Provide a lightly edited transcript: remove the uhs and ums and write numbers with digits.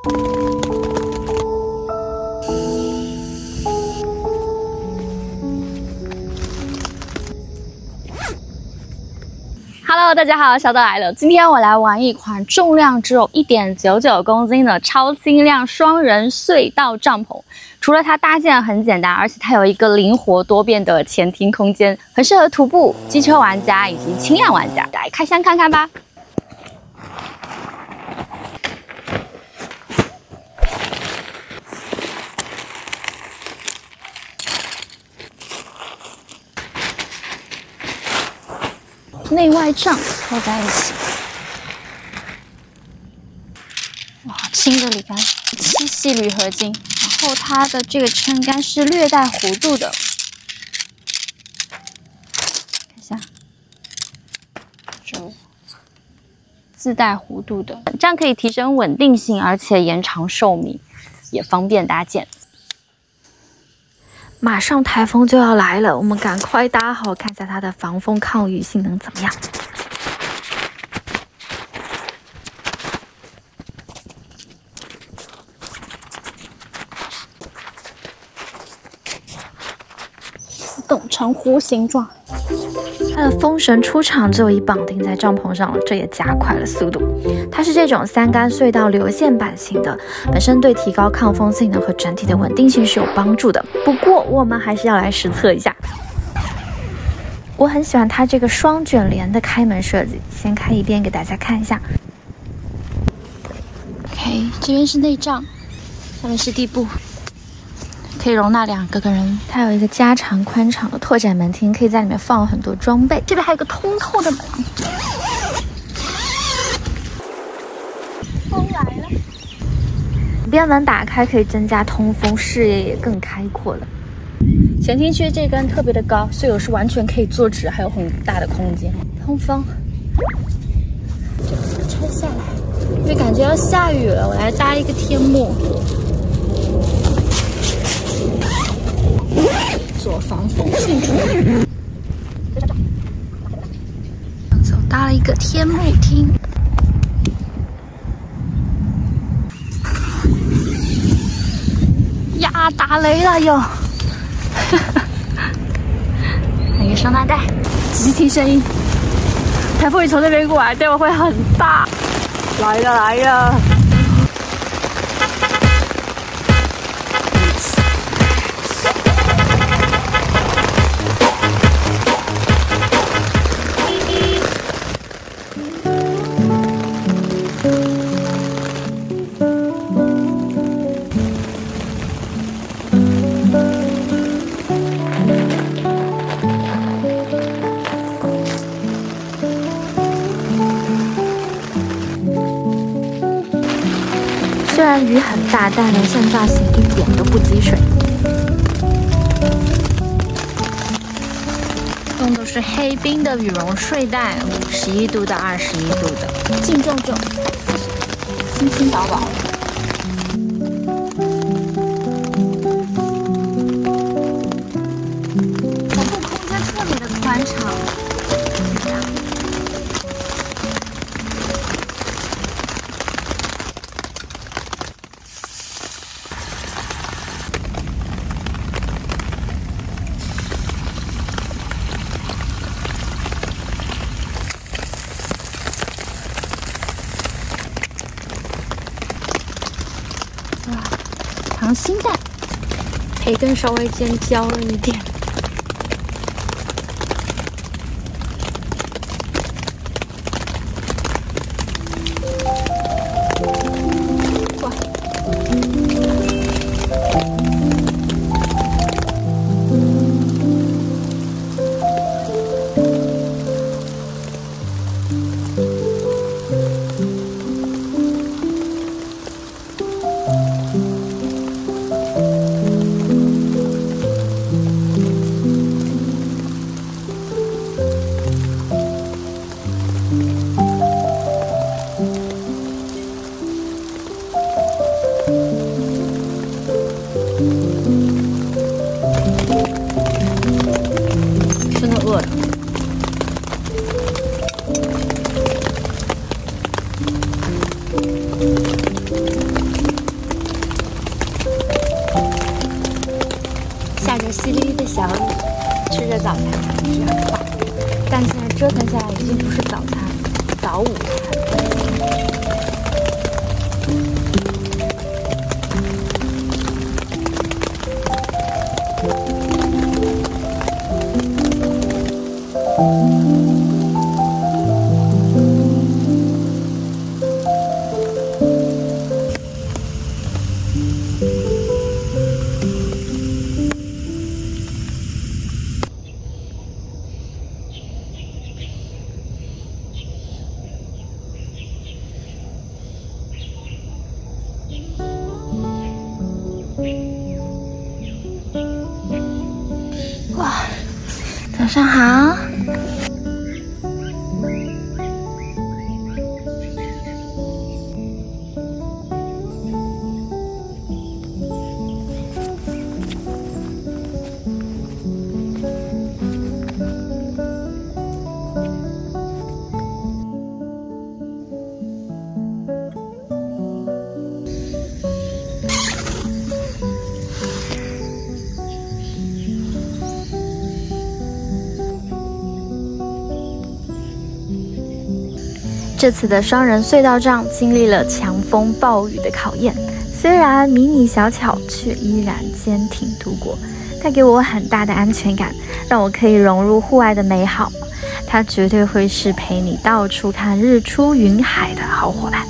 Hello， 大家好，小豆来了。今天我来玩一款重量只有 1.99 公斤的超轻量双人隧道帐篷。除了它搭建很简单，而且它有一个灵活多变的前庭空间，很适合徒步、机车玩家以及轻量玩家。来开箱看看吧。 内外帐套在一起，哇，轻的铝杆，7系铝合金，然后它的这个撑杆是略带弧度的，看一下，就自带弧度的，这样可以提升稳定性，而且延长寿命，也方便搭建。 马上台风就要来了，我们赶快搭好，看一下它的防风抗雨性能怎么样。自动成弧形状。 它的风绳出厂就已绑定在帐篷上了，这也加快了速度。它是这种3杆隧道流线版型的，本身对提高抗风性能和整体的稳定性是有帮助的。不过我们还是要来实测一下。我很喜欢它这个双卷帘的开门设计，先开一边给大家看一下。OK， 这边是内帐，下面是地布。 可以容纳2个人，它有一个加长宽敞的拓展门厅，可以在里面放很多装备。这边还有一个通透的门，风来了，边门打开可以增加通风，视野也更开阔了。前厅区这根特别的高，室友是完全可以坐直，还有很大的空间通风。这个拆下来，因为感觉要下雨了，我来搭一个天幕。 做防风性处理。走搭了一个天幕厅，呀，打雷了又！还有一个收纳袋，仔细听声音，台风雨从那边过来，待会会很大。来了来了！ 虽然雨很大，但连线造型一点都不积水。用的是黑冰的羽绒睡袋，51度到21度的，静重重，轻轻薄薄。头部空间特别的宽敞。 糖心蛋，培根稍微尖焦了一点。哇！着淅沥沥的小雨，吃着早餐，感觉很快。但现在折腾下来，已经不是早餐，早午餐。哇，早上好。这次的双人隧道杖经历了强风暴雨的考验，虽然迷你小巧，却依然坚挺度过，带给我很大的安全感，让我可以融入户外的美好。它绝对会是陪你到处看日出云海的好伙伴。